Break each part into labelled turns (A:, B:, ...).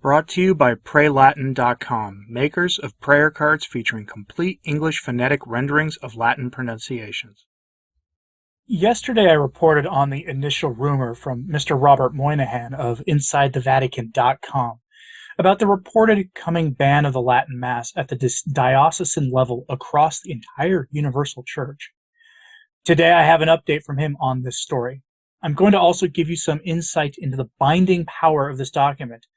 A: Brought to you by PrayLatin.com, makers of prayer cards featuring complete English phonetic renderings of Latin pronunciations. Yesterday I reported on the initial rumor from Mr. Robert Moynihan of InsideTheVatican.com about the reported coming ban of the Latin Mass at the diocesan level across the entire Universal Church. Today I have an update from him on this story. I'm going to also give you some insight into the binding power of this document,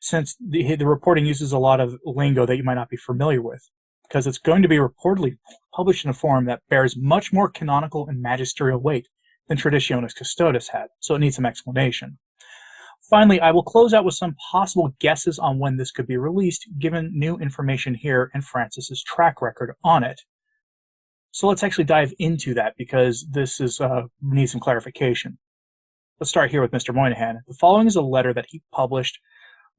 A: since the reporting uses a lot of lingo that you might not be familiar with, because it's going to be reportedly published in a form that bears much more canonical and magisterial weight than Traditionis Custodes had, so it needs some explanation. Finally, I will close out with some possible guesses on when this could be released, given new information here and Francis's track record on it. So let's actually dive into that, because this needs some clarification. Let's start here with Mr. Moynihan. The following is a letter that he published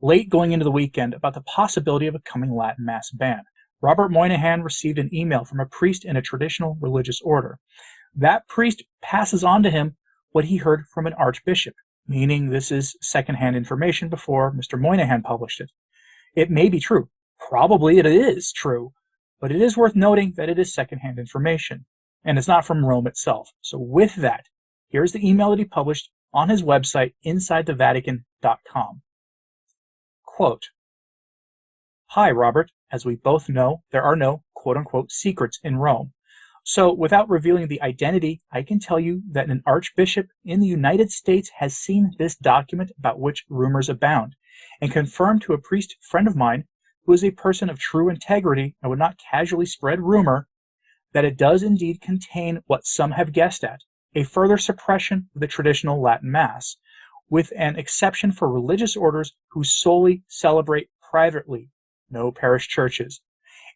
A: late going into the weekend about the possibility of a coming Latin Mass ban. Robert Moynihan received an email from a priest in a traditional religious order. That priest passes on to him what he heard from an archbishop, meaning this is secondhand information before Mr. Moynihan published it. It may be true. Probably it is true, but it is worth noting that it is secondhand information, and it's not from Rome itself. So with that, here's the email that he published on his website, InsideTheVatican.com. Quote, "Hi, Robert. As we both know, there are no quote-unquote secrets in Rome. So without revealing the identity, I can tell you that an archbishop in the United States has seen this document about which rumors abound, and confirmed to a priest friend of mine, who is a person of true integrity and would not casually spread rumor, that it does indeed contain what some have guessed at, a further suppression of the traditional Latin Mass, with an exception for religious orders who solely celebrate privately, no parish churches,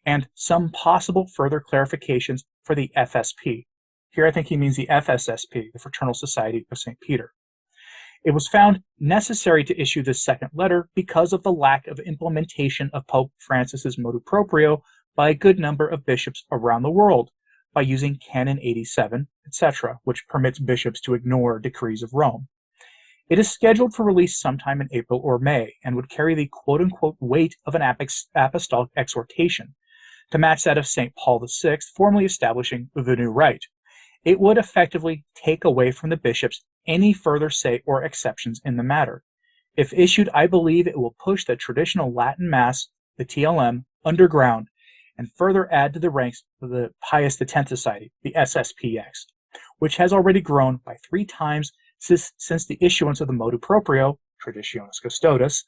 A: and some possible further clarifications for the FSP. Here I think he means the FSSP, the Fraternal Society of St. Peter. It was found necessary to issue this second letter because of the lack of implementation of Pope Francis's motu proprio by a good number of bishops around the world, by using Canon 87, etc., which permits bishops to ignore decrees of Rome. It is scheduled for release sometime in April or May, and would carry the quote-unquote weight of an apostolic exhortation, to match that of St. Paul VI, formally establishing the new rite. It would effectively take away from the bishops any further say or exceptions in the matter. If issued, I believe it will push the traditional Latin Mass, the TLM, underground, and further add to the ranks of the Pius X Society, the SSPX, which has already grown by 3 times since the issuance of the motu proprio, Traditionis Custodes,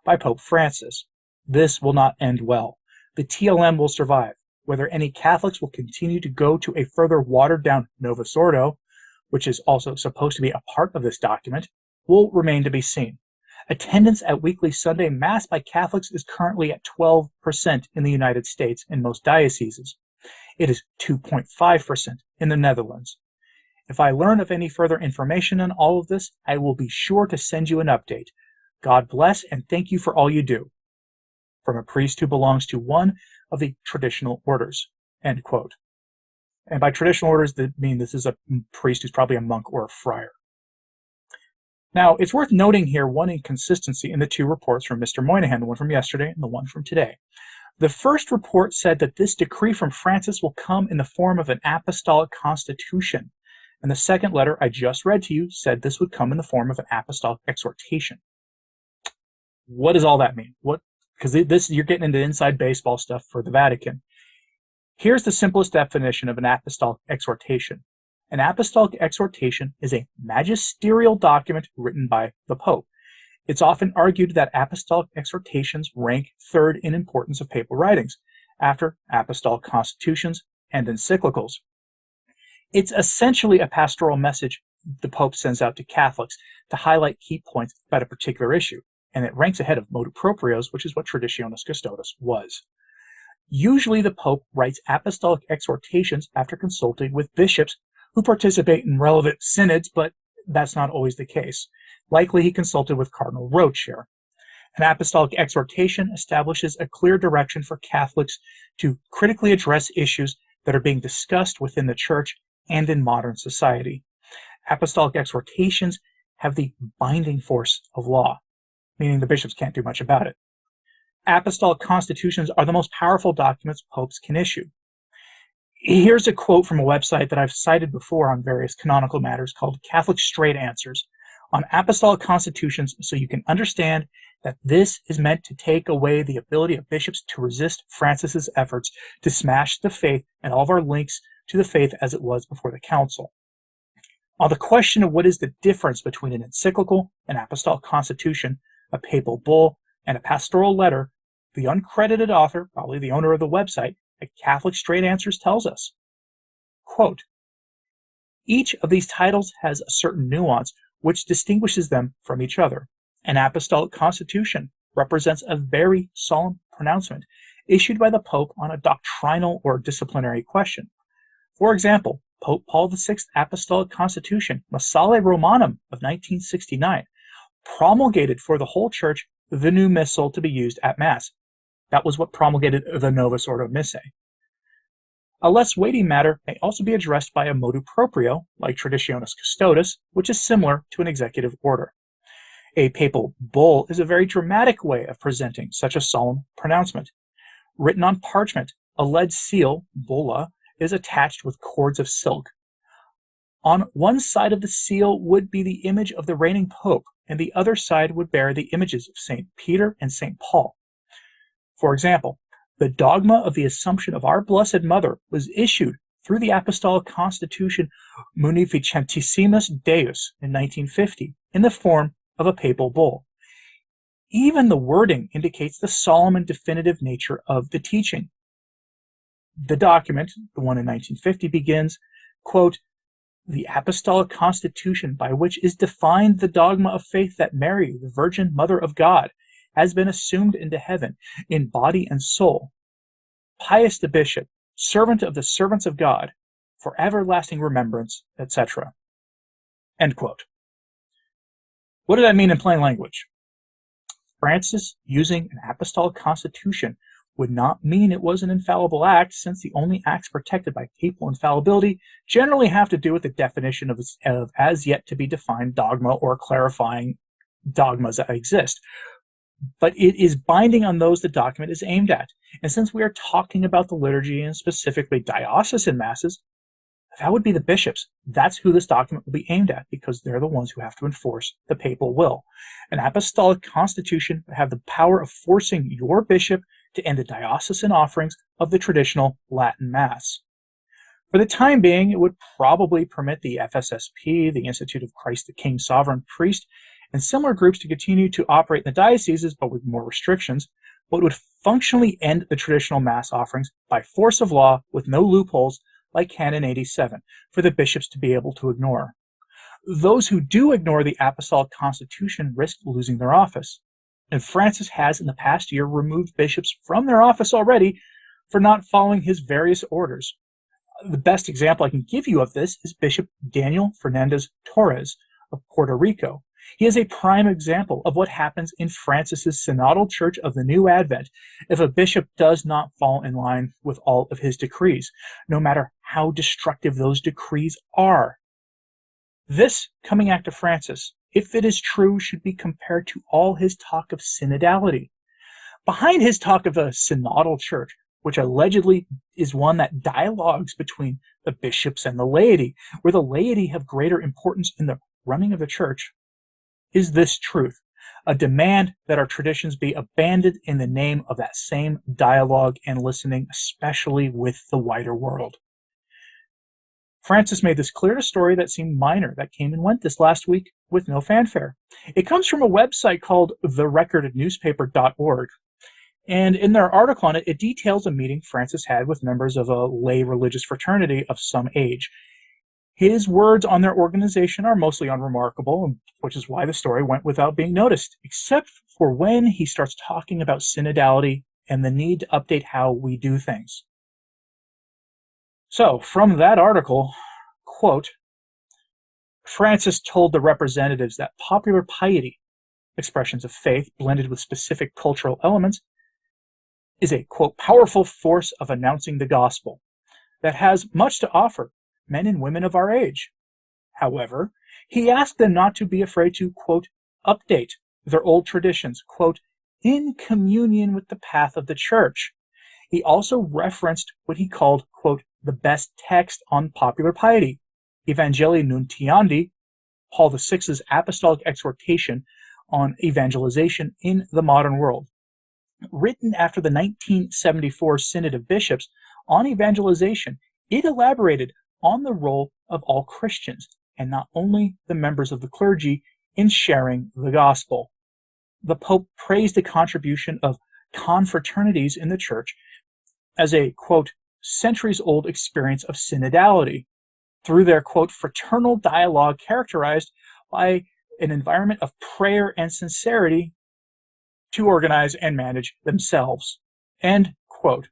A: by Pope Francis. This will not end well. The TLM will survive. Whether any Catholics will continue to go to a further watered-down Novus Ordo, which is also supposed to be a part of this document, will remain to be seen. Attendance at weekly Sunday Mass by Catholics is currently at 12% in the United States in most dioceses. It is 2.5% in the Netherlands. If I learn of any further information on all of this, I will be sure to send you an update. God bless, and thank you for all you do." From a priest who belongs to one of the traditional orders. End quote. And by traditional orders, I mean this is a priest who's probably a monk or a friar. Now, it's worth noting here one inconsistency in the 2 reports from Mr. Moynihan, the one from yesterday and the one from today. The first report said that this decree from Francis will come in the form of an apostolic constitution, and the second letter I just read to you said this would come in the form of an apostolic exhortation. What does all that mean? Because this, you're getting into inside baseball stuff for the Vatican. Here's the simplest definition of an apostolic exhortation. An apostolic exhortation is a magisterial document written by the Pope. It's often argued that apostolic exhortations rank 3rd in importance of papal writings, after apostolic constitutions and encyclicals. It's essentially a pastoral message the Pope sends out to Catholics to highlight key points about a particular issue, and it ranks ahead of motu proprios, which is what Traditionis Custodes was. Usually the Pope writes apostolic exhortations after consulting with bishops who participate in relevant synods, but that's not always the case. Likely he consulted with Cardinal Roche here. An apostolic exhortation establishes a clear direction for Catholics to critically address issues that are being discussed within the Church and in modern society. Apostolic exhortations have the binding force of law. meaning the bishops can't do much about it. Apostolic constitutions are the most powerful documents popes can issue. Here's a quote from a website that I've cited before on various canonical matters called Catholic Straight Answers on apostolic constitutions, so you can understand that this is meant to take away the ability of bishops to resist Francis's efforts to smash the faith and all of our links to the faith as it was before the council. On the question of what is the difference between an encyclical, an apostolic constitution, a papal bull, and a pastoral letter, the uncredited author, probably the owner of the website, at Catholic Straight Answers tells us, quote, each of these titles has a certain nuance which distinguishes them from each other. An apostolic constitution represents a very solemn pronouncement issued by the Pope on a doctrinal or disciplinary question. For example, Pope Paul VI Apostolic Constitution, Missale Romanum of 1969, promulgated for the whole Church the new missal to be used at Mass. That was what promulgated the Novus Ordo Missae. A less weighty matter may also be addressed by a motu proprio, like Traditionis Custodes, which is similar to an executive order. A papal bull is a very dramatic way of presenting such a solemn pronouncement. Written on parchment, a lead seal, bulla, is attached with cords of silk. On one side of the seal would be the image of the reigning pope, and the other side would bear the images of St. Peter and St. Paul. For example, the dogma of the Assumption of our Blessed Mother was issued through the Apostolic Constitution Munificentissimus Deus in 1950 in the form of a papal bull. Even the wording indicates the solemn and definitive nature of the teaching. The document, the one in 1950, begins, quote, the Apostolic Constitution by which is defined the dogma of faith that Mary, the Virgin Mother of God, has been assumed into heaven in body and soul. Pius the Bishop, servant of the servants of God, for everlasting remembrance, etc. End quote. What did that mean in plain language? Francis using an apostolic constitution would not mean it was an infallible act, since the only acts protected by papal infallibility generally have to do with the definition of as yet to be defined dogma or clarifying dogmas that exist. But it is binding on those the document is aimed at. And since we are talking about the liturgy and specifically diocesan masses, that would be the bishops. That's who this document will be aimed at, because they're the ones who have to enforce the papal will. An apostolic constitution would have the power of forcing your bishop to end the diocesan offerings of the traditional Latin Mass. For the time being, it would probably permit the FSSP, the Institute of Christ the King Sovereign Priest, and similar groups to continue to operate in the dioceses, but with more restrictions, but would functionally end the traditional Mass offerings by force of law with no loopholes like Canon 87 for the bishops to be able to ignore. Those who do ignore the Apostolic Constitution risk losing their office. And Francis has in the past year removed bishops from their office already for not following his various orders. The best example I can give you of this is Bishop Daniel Fernandez Torres of Puerto Rico. He is a prime example of what happens in Francis's synodal church of the new Advent if a bishop does not fall in line with all of his decrees, no matter how destructive those decrees are. This coming act of Francis, if it is true, should be compared to all his talk of synodality. Behind his talk of a synodal church, which allegedly is one that dialogues between the bishops and the laity, where the laity have greater importance in the running of the church, is this truth, a demand that our traditions be abandoned in the name of that same dialogue and listening, especially with the wider world. Francis made this clear in a story that seemed minor that came and went this last week with no fanfare. It comes from a website called therecordnewspaper.org, and in their article on it, it details a meeting Francis had with members of a lay religious fraternity of some age. His words on their organization are mostly unremarkable, which is why the story went without being noticed, except for when he starts talking about synodality and the need to update how we do things. So, from that article, quote, Francis told the representatives that popular piety, expressions of faith blended with specific cultural elements, is a, quote, powerful force of announcing the gospel that has much to offer men and women of our age. However, he asked them not to be afraid to, quote, update their old traditions, quote, in communion with the path of the church. He also referenced what he called, quote, the best text on popular piety, Evangelii Nuntiandi, Paul VI's apostolic exhortation on evangelization in the modern world. Written after the 1974 Synod of Bishops on evangelization, it elaborated on the role of all Christians, and not only the members of the clergy, in sharing the gospel. The Pope praised the contribution of confraternities in the Church as a, quote, centuries-old experience of synodality, through their, quote, fraternal dialogue characterized by an environment of prayer and sincerity to organize and manage themselves, end quote.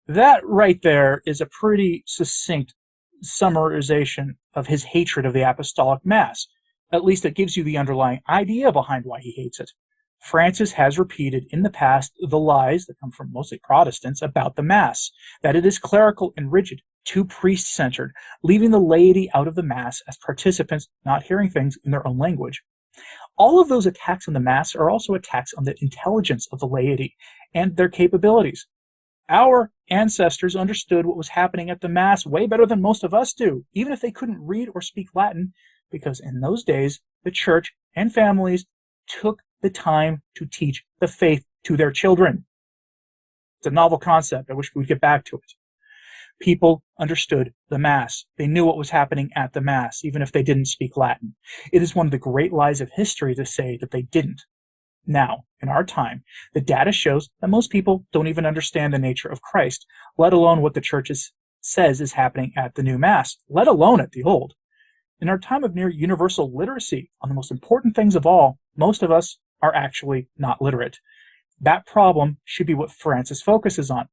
A: That right there is a pretty succinct summarization of his hatred of the Apostolic Mass. At least it gives you the underlying idea behind why he hates it. Francis has repeated in the past the lies that come from mostly Protestants about the Mass, that it is clerical and rigid, too priest-centered, leaving the laity out of the Mass as participants not hearing things in their own language. All of those attacks on the Mass are also attacks on the intelligence of the laity and their capabilities. Our ancestors understood what was happening at the Mass way better than most of us do, even if they couldn't read or speak Latin, because in those days, the Church and families took the time to teach the faith to their children. It's a novel concept. I wish we'd get back to it. People understood the Mass. They knew what was happening at the Mass, even if they didn't speak Latin. It is one of the great lies of history to say that they didn't. Now, in our time, the data shows that most people don't even understand the nature of Christ, let alone what the Church says is happening at the new Mass, let alone at the old. In our time of near universal literacy on the most important things of all, most of us are actually not literate. That problem should be what Francis focuses on.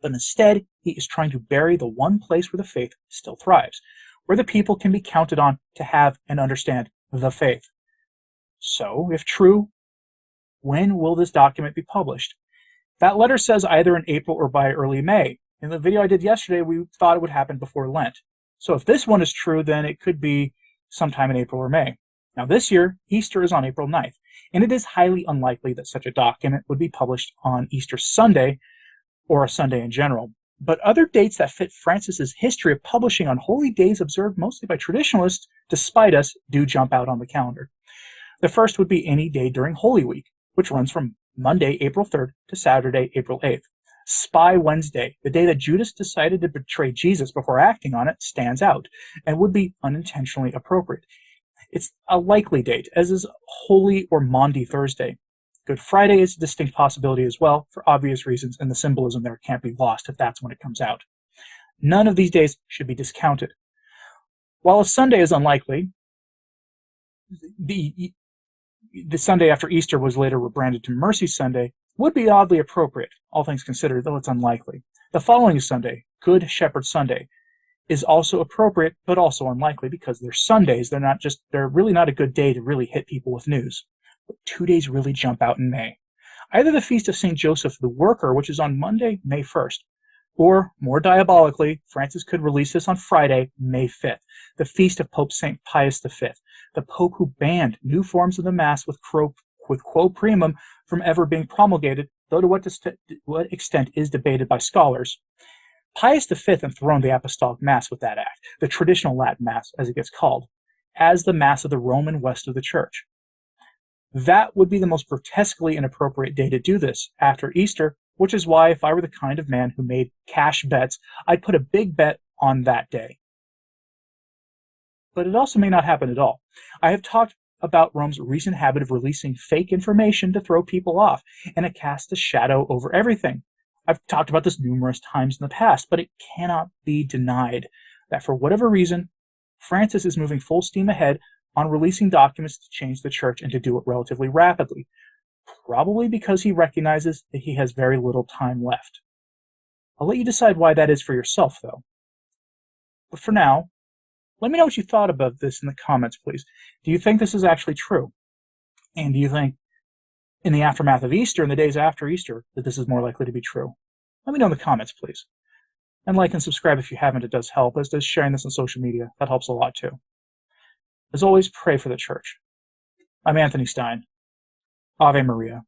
A: But instead, he is trying to bury the one place where the faith still thrives, where the people can be counted on to have and understand the faith. So, if true, when will this document be published? That letter says either in April or by early May. In the video I did yesterday, we thought it would happen before Lent. So if this one is true, then it could be sometime in April or May. Now this year, Easter is on April 9th, and it is highly unlikely that such a document would be published on Easter Sunday, or a Sunday in general. But other dates that fit Francis's history of publishing on holy days observed mostly by traditionalists, despite us, do jump out on the calendar. The first would be any day during Holy Week, which runs from Monday, April 3rd to Saturday, April 8th. Spy Wednesday, the day that Judas decided to betray Jesus before acting on it, stands out and would be unintentionally appropriate. It's a likely date, as is Holy or Maundy Thursday. Good Friday is a distinct possibility as well, for obvious reasons, and the symbolism there can't be lost if that's when it comes out. None of these days should be discounted. While a Sunday is unlikely, the Sunday after Easter was later rebranded to Mercy Sunday, would be oddly appropriate, all things considered, though it's unlikely. The following Sunday, Good Shepherd Sunday, is also appropriate, but also unlikely because they're Sundays. They're really not a good day to really hit people with news. But 2 days really jump out in May. Either the Feast of St. Joseph the Worker, which is on Monday, May 1st, or, more diabolically, Francis could release this on Friday, May 5th, the Feast of Pope St. Pius V, the Pope who banned new forms of the Mass with quo primum from ever being promulgated, though to what extent is debated by scholars. Pius V enthroned the Apostolic Mass with that act, the traditional Latin Mass, as it gets called, as the Mass of the Roman West of the Church. That would be the most grotesquely inappropriate day to do this, after Easter, which is why if I were the kind of man who made cash bets, I'd put a big bet on that day. But it also may not happen at all. I have talked about Rome's recent habit of releasing fake information to throw people off, and it casts a shadow over everything. I've talked about this numerous times in the past, but it cannot be denied that for whatever reason, Francis is moving full steam ahead on releasing documents to change the Church and to do it relatively rapidly, probably because he recognizes that he has very little time left. I'll let you decide why that is for yourself, though. But for now, let me know what you thought about this in the comments, please. Do you think this is actually true? And do you think, in the aftermath of Easter and the days after Easter, that this is more likely to be true? Let me know in the comments, please. And like and subscribe if you haven't. It does help, as does sharing this on social media. That helps a lot, too. As always, pray for the Church. I'm Anthony Stine. Ave Maria.